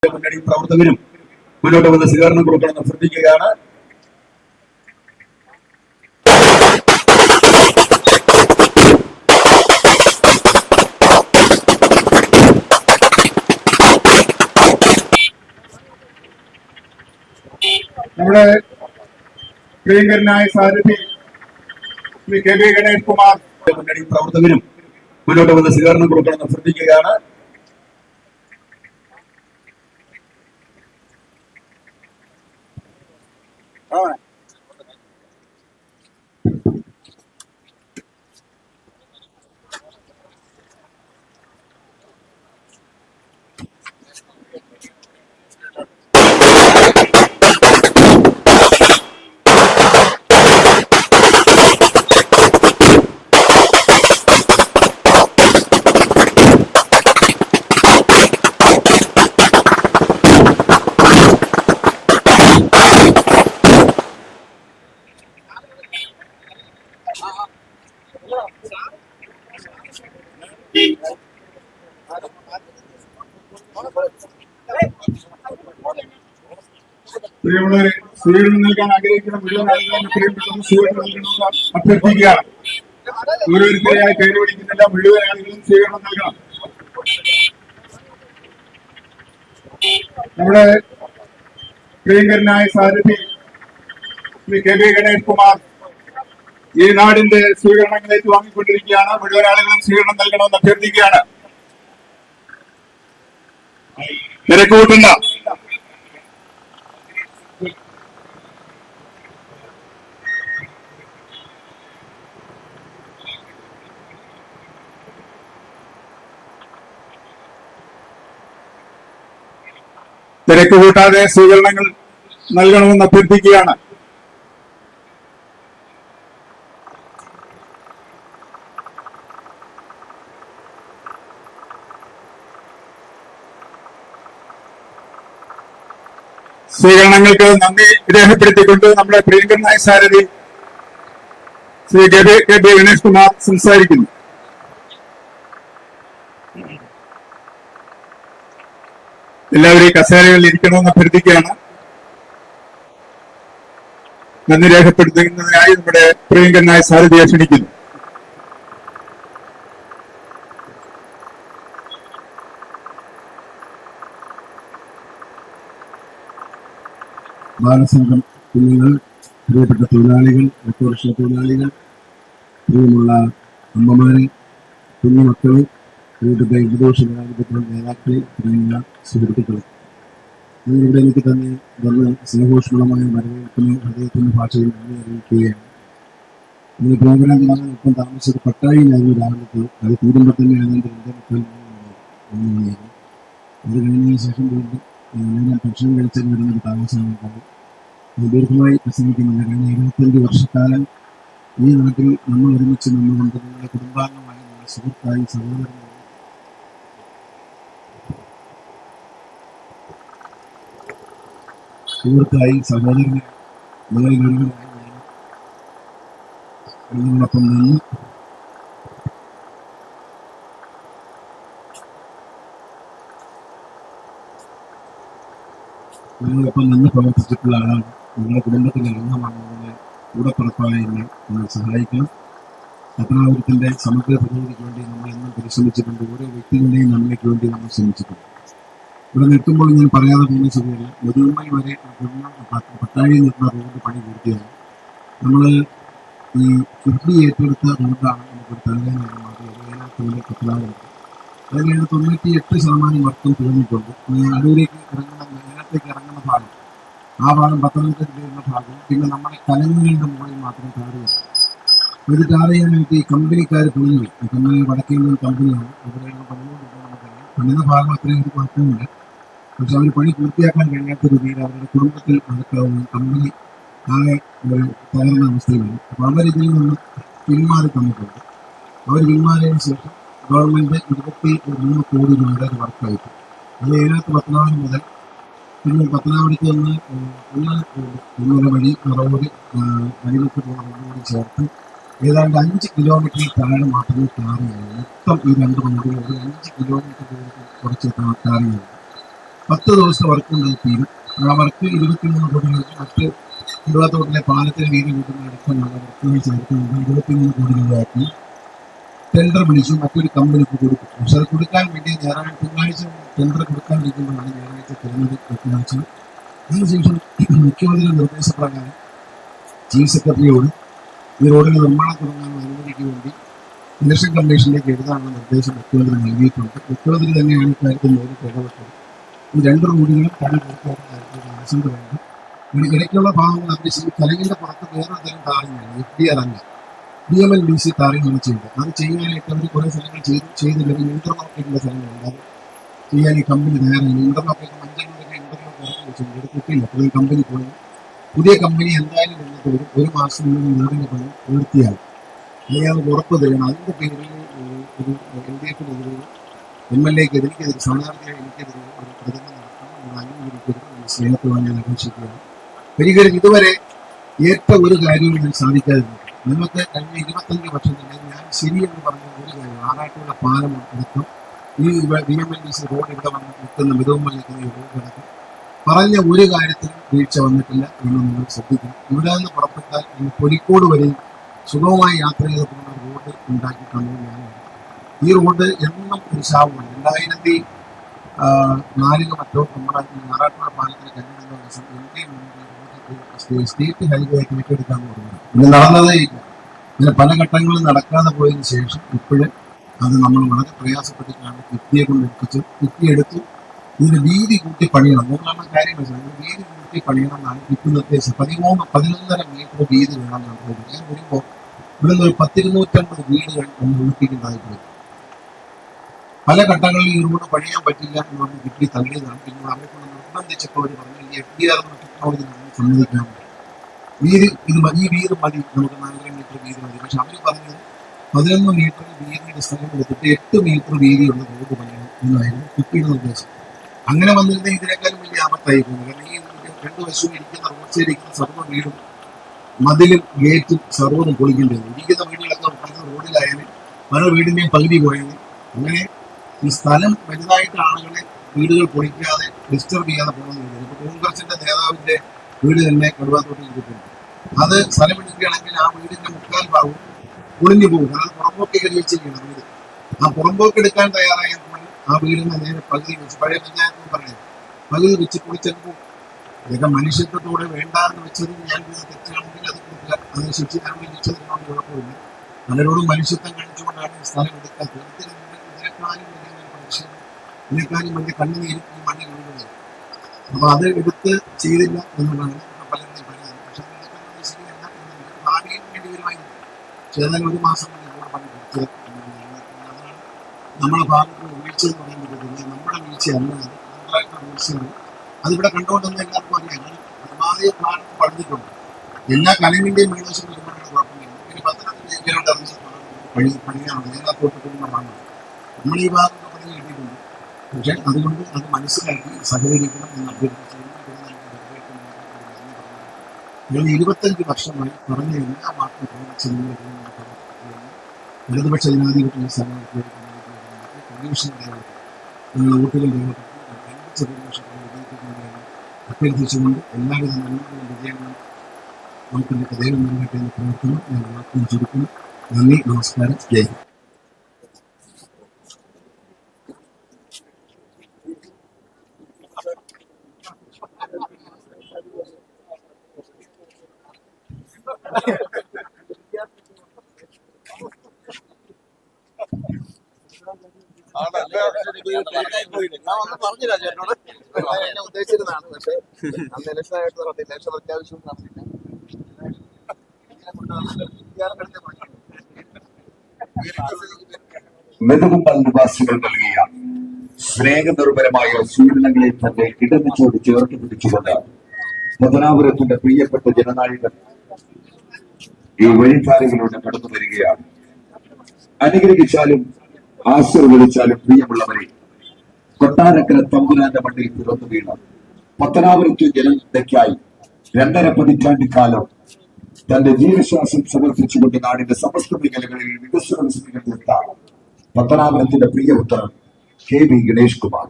മുന്നണി പ്രവർത്തകരും മുന്നോട്ട് വന്ന് സ്വീകരണം കൊടുക്കണമെന്ന് അഭ്യർത്ഥിക്കുകയാണ്. നമ്മുടെ പ്രിയങ്കരനായ സാരഥി ശ്രീ കെ വി ഗണേഷ് കുമാർ മുന്നണി പ്രവർത്തകരും മുന്നോട്ട് വന്ന് സ്വീകരണം കൊടുക്കണമെന്ന് അഭ്യർത്ഥിക്കുകയാണ്. പ്രിയമുള്ളവരെ, സ്വീകരണം നൽകാൻ ആഗ്രഹിക്കുന്ന മുഴുവൻ ആളുകളും പ്രിയപ്പെട്ട സ്വീകരണം നൽകണമെന്ന് അഭ്യർത്ഥിക്കുകയാണ്. ഓരോരുത്തരെയായി പേര് വിളിക്കുന്നില്ല, മുഴുവൻ ആളുകളും സ്വീകരണം നൽകണം. നമ്മുടെ പ്രിയങ്കരനായ സാരഥി ശ്രീ കെ വി ഗണേഷ് കുമാർ ഈ നാടിന്റെ സ്വീകരണങ്ങൾ ഏറ്റുവാങ്ങിക്കൊണ്ടിരിക്കുകയാണ്. മുഴുവൻ ആളുകളും സ്വീകരണം നൽകണമെന്ന് അഭ്യർത്ഥിക്കുകയാണ്. തിരക്കൂട്ടണ്ട. തിരക്ക് കൂട്ടാതെ സ്വീകരണങ്ങൾ നൽകണമെന്ന് അഭ്യർത്ഥിക്കുകയാണ്. സ്വീകരണങ്ങൾക്ക് നന്ദി രേഖപ്പെടുത്തിക്കൊണ്ട് നമ്മുടെ പ്രിയങ്കരനായ സാരഥി ശ്രീ കെ ബി ഗണേഷ് കുമാർ സംസാരിക്കുന്നു. എല്ലാവരെയും കസേരകളിൽ ഇരിക്കണമെന്ന് അഭ്യർത്ഥിക്കുകയാണ്. നന്ദി രേഖപ്പെടുത്തുന്നതിനായി നമ്മുടെ പ്രിയങ്കരനായ സാരഥിയെ ക്ഷണിക്കുന്നു. ബാലസംഘം കുഞ്ഞുങ്ങൾ, പ്രിയപ്പെട്ട തൊഴിലാളികൾ, ഓട്ടോറിക്ഷ തൊഴിലാളികൾ, പ്രിയമുള്ള അമ്മമാരെ, കുഞ്ഞുമക്കളെ, പ്രിയപ്പെട്ട ഇടതുപക്ഷ ജനാധിപത്യ നേതാക്കളെ, പ്രിയമുള്ള സുഹൃത്തുക്കളെ, നിങ്ങളിവിടെ എനിക്ക് തന്നെ വന്ന് സ്നേഹോഷ്മളമായ വരവേൽപ്പിന് ഹൃദയത്തിന്റെ ഭാഷയിൽ നന്ദി അറിയിക്കുകയാണ്. ഇന്ന് പ്രോഗ്രാം നടന്ന് ഇപ്പം താമസിച്ചത് പട്ടാഴിയിലായിരുന്നു രാവിലത്തെ. അത് കൂടുമ്പോൾ തന്നെ ഏതാണ്ട് 2:30 മണിയായിരുന്നു. അത് കഴിഞ്ഞതിന് ശേഷം വീണ്ടും ഞാൻ ഭക്ഷണം കഴിച്ചാൽ വരുന്നൊരു താമസമായിട്ടുണ്ട്. ദീർഘമായി പ്രസംഗിക്കുന്നില്ല. കഴിഞ്ഞ 25 വർഷക്കാലം ഈ നാട്ടിൽ നമ്മൾ ഒരുമിച്ച് നിന്നുകൊണ്ട് നിങ്ങളുടെ കുടുംബാംഗമായി, നിങ്ങളുടെ സുഹൃത്തായി, സഹോദരനായി, സഹോദരനായി, നിങ്ങളിൽ ഒരുവനായി നിങ്ങളോടൊപ്പം നിന്ന് പ്രവർത്തിച്ചിട്ടുള്ള ആളാണ്. നിങ്ങളുടെ കുടുംബത്തിലെ അംഗമാണ്. നിങ്ങളെ കൂടപ്പുറപ്പായി നിങ്ങൾ സഹായിക്കണം. പത്തനാപുരത്തിന്റെ സമഗ്ര പുരോഗതിക്ക് വേണ്ടി നമ്മൾ എന്നും പരിശ്രമിച്ചിട്ടുണ്ട്. ഓരോ വ്യക്തികളുടെയും നന്മയ്ക്ക് വേണ്ടി നമ്മൾ ശ്രമിച്ചിട്ടുണ്ട്. ഇവിടെ നിൽക്കുമ്പോൾ ഞാൻ പറയാതെ പോകുന്ന ശരിയല്ല. മുതുമൈ വരെ പട്ടാഴിയിൽ നിൽക്കുന്ന റോഡ് പണി പൂർത്തിയായി. നമ്മൾ ഈ കിഡ്നി ഏറ്റെടുത്ത റോഡാണ് നമുക്കൊരു തലവേദന മാറി അതിനകത്ത് പത്തനാപുരം. അതിലാണ് 98% വർക്കും തീർന്നിട്ടുണ്ട്. അടൂരേക്ക് മേലത്തേക്ക് ഇറങ്ങുന്ന ഭാഗം, ആ ഭാഗം പത്തനംതിട്ട വരുന്ന ഭാഗം, പിന്നെ നമ്മുടെ കലങ്ങളുടെ മുകളിൽ മാത്രം ടാറുകയാണ്. ഇത് ടാർ ചെയ്യാനായിട്ട് ഈ കമ്പനിക്കാർ പോയി. ഈ കമ്പനി വടക്കേ കമ്പനിയാണ്. അവരെയാണ് പണിതുകൊണ്ടിരിക്കുന്നത്. നമുക്കറിയാം. പണിത ഭാഗം അത്രയും ഒരു കുഴപ്പമില്ല. പക്ഷെ അവർ പണി പൂർത്തിയാക്കാൻ കഴിയാത്ത രീതിയിൽ അവരുടെ കുടുംബത്തിൽ നടക്കാവുന്ന കമ്പനി ആകെ ഒരു തകർന്ന അവസ്ഥയിലാണ്. അപ്പോൾ അവരിതിൽ നിന്ന് പിന്മാറി തന്നിട്ടുണ്ട്. അവർ പിന്മാറിയതിനു ശേഷം ഗവൺമെന്റ് 23 കോടി രൂപയുടെ ഒരു വർക്കായിട്ട് അത് ഏഴാത്ത് പത്തനാപുരം മുതൽ പിന്നെ പത്തനാപുരത്ത് നിന്ന് കുന്നര വഴി റോഡ് അടിമത്ത് പോകുന്ന റോഡുകൂടി ചേർത്ത് ഏതാണ്ട് 5 കിലോമീറ്ററിൽ താഴെ മാത്രമേ ടാറിയുള്ളൂ. മൊത്തം ഈ 2 റോഡുകൾ 5 കിലോമീറ്റർ കുറച്ച് ടാറിയുള്ളൂ. 10 ദിവസത്തെ വർക്ക് കൊണ്ട് തീരും. ആ വർക്ക് 23 കോടി രൂപ, മറ്റ് കുടുംബത്തോട്ടിലെ പാലത്തിന് വീതി കൂട്ടുന്ന അടക്കമുള്ള വർക്കുകൾ ചേർത്തുകൊണ്ട് 23 കോടി രൂപയാക്കി ടെൻഡർ വിളിച്ചു മറ്റൊരു കമ്പനിക്ക് കൊടുക്കും. പക്ഷെ അത് കൊടുക്കാൻ വേണ്ടി തിങ്കളാഴ്ച ടെൻഡർ കൊടുക്കാതിരിക്കുമ്പോഴാണ് ഞായറാഴ്ച തിരഞ്ഞെടുപ്പ് പ്രഖ്യാപിച്ചത്. അതിനുശേഷം മുഖ്യമന്ത്രിയുടെ നിർദ്ദേശപ്രകാരം ചീഫ് സെക്രട്ടറിയോട് ഈ റോഡിന് നിർമ്മാണം തുടങ്ങാനുള്ള അനുമതിക്ക് വേണ്ടി ഇലക്ഷൻ കമ്മീഷനിലേക്ക് എഴുതാനുള്ള നിർദ്ദേശം മുഖ്യമന്ത്രി നൽകിയിട്ടുണ്ട്. മുഖ്യമന്ത്രി തന്നെയാണ് ഇക്കാര്യത്തിൽ നേരിട്ട് ഇടപെട്ടത്. ഈ 2 റോഡുകളും പണി പൂർത്തിയാക്കുന്ന കാര്യത്തിൽ ആശങ്ക വേണ്ട. ഇടയ്ക്കുള്ള ഭാഗങ്ങൾ അവർ കലകിന്റെ പുറത്ത് വേറൊരു തരം ടാറിങ്ങാണ്, FDR അല്ല, DMLDC ടാറിങ്ങാണ് ചെയ്തത്. അത് ചെയ്യാനായിട്ട് അവർ കുറെ സ്ഥലങ്ങൾ ചെയ്തില്ലെങ്കിൽ ഇന്റർലോക്കിന്റെ സ്ഥലങ്ങളുണ്ട്. അത് ചെയ്യാൻ ഈ കമ്പനി തയ്യാറാണ്. ഇന്റർലോക്കൊക്കെ മഞ്ചൂരിലൊക്കെ ഇന്റർലോക്ക് ഇറക്കി വെച്ചിട്ടുണ്ട്. ഇത് കിട്ടിയില്ല. അപ്പോൾ ഈ കമ്പനി പോയി പുതിയ കമ്പനി എന്തായാലും വന്നിട്ട് വരും. 1 മാസത്തിനുള്ളിൽ വീടിന്റെ പണി പൂർത്തിയാകും. അയാൾ ഉറപ്പ് തരണം. അതിന്റെ പേരിൽ ഒരു LDF-നെതിരെ MLA-ക്കെതിരെ എനിക്കെതിരെ സ്ഥാനാർത്ഥിയായി എനിക്കെതിരെ ഒരു പ്രചരണം നടത്തണം. നിങ്ങൾ അംഗീകരിക്കരുത്. സ്നേഹത്തോടെ ഞാൻ അപേക്ഷിക്കുകയാണ്. ഒരിക്കലും ഇതുവരെ ഏറ്റ ഒരു കാര്യവും ഞാൻ സാധിക്കാതിരുന്നു. നിങ്ങൾക്ക് കഴിഞ്ഞ 25 വർഷം തന്നെ ഞാൻ ശരിയെന്ന് പറഞ്ഞ ഒരു കാര്യം, ആറാട്ടുള്ള പാലം അടക്കം ഈ DMLDC റോഡ് ഇവിടെ വന്ന് നിൽക്കുന്ന മിതവുമ്പോൾ നിൽക്കുന്ന ഈ റോഡ് അടക്കം പറഞ്ഞ ഒരു കാര്യത്തിലും വീഴ്ച വന്നിട്ടില്ല എന്ന് നിങ്ങൾ ശ്രദ്ധിക്കണം. ഇവിടെ നിന്ന് പുറപ്പെട്ടാൽ കോഴിക്കോട് വരെയും സുഗമമായി യാത്ര ചെയ്ത് പോകുന്ന റോഡ് ഉണ്ടാക്കി തന്നത് ഞാനാണ്. ഈ റോഡ് എന്നും ഒരു ശാപമാണ്. 2004 മറ്റോ നമ്മുടെ ആറാട്ടുള്ള പാലത്തിന് കല്യാണം ദിവസം സ്റ്റേറ്റ് ഹൈവേ ആയിട്ട് ഏറ്റെടുക്കാന്ന് പറഞ്ഞത്. ഇത് നടന്നതേ ഇല്ല. ഇങ്ങനെ പല ഘട്ടങ്ങളും നടക്കാതെ പോയതിനു ശേഷം ഇപ്പോഴും അത് നമ്മൾ വളരെ പ്രയാസപ്പെട്ടിട്ടാണ് കിഫ്ബിയെ കൊണ്ട് കിഫ്ബി ഇതിന് വീതി കൂട്ടി പണിയണം. 3 കാര്യം വെച്ചാൽ വീതി കൂട്ടി പണിയണം എന്നാണ് കിഫ്ബി നിർദ്ദേശം. 11.5 മീറ്റർ വീതി വേണം എന്നാണ്. ഞാൻ വരുമ്പോൾ ഇവിടെ നിന്ന് ഒരു 10-250 വീടുകൾ നമ്മൾ ഒഴിപ്പിക്കുന്നതായിട്ട് പല ഘട്ടങ്ങളിൽ ഈ റോഡ് പണിയാൻ പറ്റില്ല എന്ന് പറഞ്ഞ് കിഫ്ബി തള്ളിയതാണ്. പിന്നെ അവരെ കൊണ്ട് നിർബന്ധിച്ചപ്പോൾ അവർ പറഞ്ഞു ഈ FDR ടെക്നോളജി നമ്മൾ സമ്മതിക്കാൻ വീതി ഈ വീട് മതി, നമുക്ക് 4 മീറ്റർ വീതി മതി. പക്ഷെ അവർ പറഞ്ഞത് 11 മീറ്റർ വീതിയുടെ സ്ഥലം എടുത്തിട്ട് 8 മീറ്റർ വീതിയുള്ള റോഡ് പണിയണം എന്നായിരുന്നു കിഫ്ബിയുടെ നിർദ്ദേശം. അങ്ങനെ വന്നിരുന്ന ഇതിനേക്കാളും വലിയ ആപത്തായി പോകുന്നു. കാരണം ഈ 2 വശവും ഇരിക്കുന്ന റോഡ് സൈഡ് ഇരിക്കുന്ന സർവ്വ വീടും മതിലും ഗേറ്റും സർവ്വതും പൊളിക്കേണ്ടി വന്നു. ഇരിക്കുന്ന വീടുകളൊക്കെ പല റോഡിലായാലും പല വീടിന്റെയും പകുതി പോയാലും അങ്ങനെ ഈ സ്ഥലം വലുതായിട്ട് ആളുകളെ വീടുകൾ പൊളിക്കാതെ ഡിസ്റ്റർബ് ചെയ്യാതെ പോകുന്നത്. ഇപ്പൊ കോൺഗ്രസിന്റെ നേതാവിന്റെ വീട് തന്നെ കടുവാത്തോട്ടിൽ കിട്ടുന്നുണ്ട്. അത് സ്ഥലമെടുക്കുകയാണെങ്കിൽ ആ വീടിന്റെ 3/4 ഭാഗവും പൊളിഞ്ഞു പോകും. കാരണം പുറമ്പോക്ക് കഴിച്ചിരിക്കണം വീട്. ആ പുറമ്പോക്ക് എടുക്കാൻ തയ്യാറായപ്പോൾ ആ വീടിന്റെ നേരെ പകുതി വെച്ച്, പഴയ പഞ്ചായത്ത് പറയുന്നത് പകുതി വെച്ച് പൊളിച്ചപ്പോൾ ഇതൊക്കെ മനുഷ്യത്വത്തോടെ വേണ്ടാന്ന് വെച്ചത് ഞാൻ ചെയ്ത തെറ്റാണെങ്കിൽ അത് കൊടുക്കുക, അതിന് ശിക്ഷിക്കാൻ വിളിച്ചതിനോട് കുഴപ്പമില്ല. പലരോടും മനുഷ്യത്വം കാണിച്ചുകൊണ്ടാണ് ഈ സ്ഥലം എടുക്കാത്തത്. ഇതിനേക്കാളും വലിയ കണ്ണുനീരും ഈ മണ്ണിൽ വീഴുന്നത്. അപ്പൊ അത് എടുത്ത് ചെയ്തില്ല എന്നുള്ളതാണ് പലരുടെയും പറയുന്നത്. പക്ഷെ ഇതിനേക്കാളും ശരിയല്ല എന്നുള്ളത് ഭാവിയിൽ വേണ്ടി വരുമായിരുന്നു. പക്ഷേ ഏതായാലും 1 മാസം കൊണ്ട് ഇവിടെ പണി പൂർത്തിയാക്കി. അതാണ് നമ്മുടെ ഭാഗത്ത് വീഴ്ച എന്ന് പറയാൻ പറ്റത്തില്ല. നമ്മുടെ വീഴ്ചയല്ല, അത് കേന്ദ്രമായിട്ടുള്ള വീഴ്ചയാണ്. അതിവിടെ കണ്ടുകൊണ്ടെന്ന് എല്ലാവർക്കും അറിയാം. പരമാവധി പ്ലാൻ പണിതിട്ടുണ്ട്. എല്ലാ കലവിന്റെയും മേൽവശം വരുമ്പോഴാണ് കുഴപ്പമില്ല. പിന്നെ 15 ഏക്കറുണ്ട് പണിയാണ് നേതാക്കോട്ട് കുടുംബമാണ്. നമ്മൾ ഈ ഭാഗത്ത് പണി കിട്ടിയിട്ടുണ്ട്. പക്ഷെ അതുകൊണ്ട് അത് മനസ്സിലാക്കി സഹകരിക്കണം എന്ന് അഭ്യർത്ഥിച്ചു. 25 വർഷമായി പറഞ്ഞ എല്ലാ വാക്കും പ്രവർത്തിച്ചു. ഇടതുപക്ഷ ജനാധിപത്യ സ്ഥാനാർത്ഥി കമ്മീഷന്റെ വോട്ടുകൾ അഭ്യർത്ഥിച്ചുകൊണ്ട് എല്ലാവിധ നന്മകളും വിജയങ്ങളും നമുക്ക് ദൈവം നൽകട്ടെ എന്ന് പ്രവർത്തനം ഞാൻ വാക്കും ചുരുക്കുന്നു. നന്ദി, നമസ്കാരം, ജയ് ഹിന്ദ്. പറഞ്ഞില്ല ചേട്ടനോട് എന്നെ ഉദ്ദേശിച്ചിരുന്നതാണ്. പക്ഷെ അന്ന് ഇലക്ഷൻ ആയിട്ട് നടത്തില്ല. ഇലക്ഷൻ പ്രഖ്യാപിച്ചു നടത്തില്ല. നെടുകുമ്പൽ നിവാസികൾ നൽകിയ സ്നേഹനിർഭരമായ സ്വീകരണങ്ങളെ തന്നെ ഇടമിച്ചോട് ചേർത്ത് പിടിച്ചുകൊണ്ട് പത്തനാപുരത്തിന്റെ പ്രിയപ്പെട്ട ജനനായകൻ ഈ വഴിത്താരകളിലൂടെ കടന്നു വരികയാണ്. അനുഗ്രഹിച്ചാലും ആശീർവദിച്ചാലും പ്രിയമുള്ളവരെ, കൊട്ടാരക്കര തമ്പുരാന്റെ മണ്ണിൽ പിറന്നു വീണ പത്തനാപുരത്തു ജനതയ്ക്കായി 2.5 പതിറ്റാണ്ട് കാലം തന്റെ ജീവശ്വാസം സമർപ്പിച്ചുകൊണ്ട് നാടിന്റെ സമസ്ത മേഖലകളിൽ വികസന വിസ്മയം തീർത്ത പത്തനാപുരത്തിന്റെ പ്രിയ ഉത്തരം KV ഗണേഷ് കുമാർ.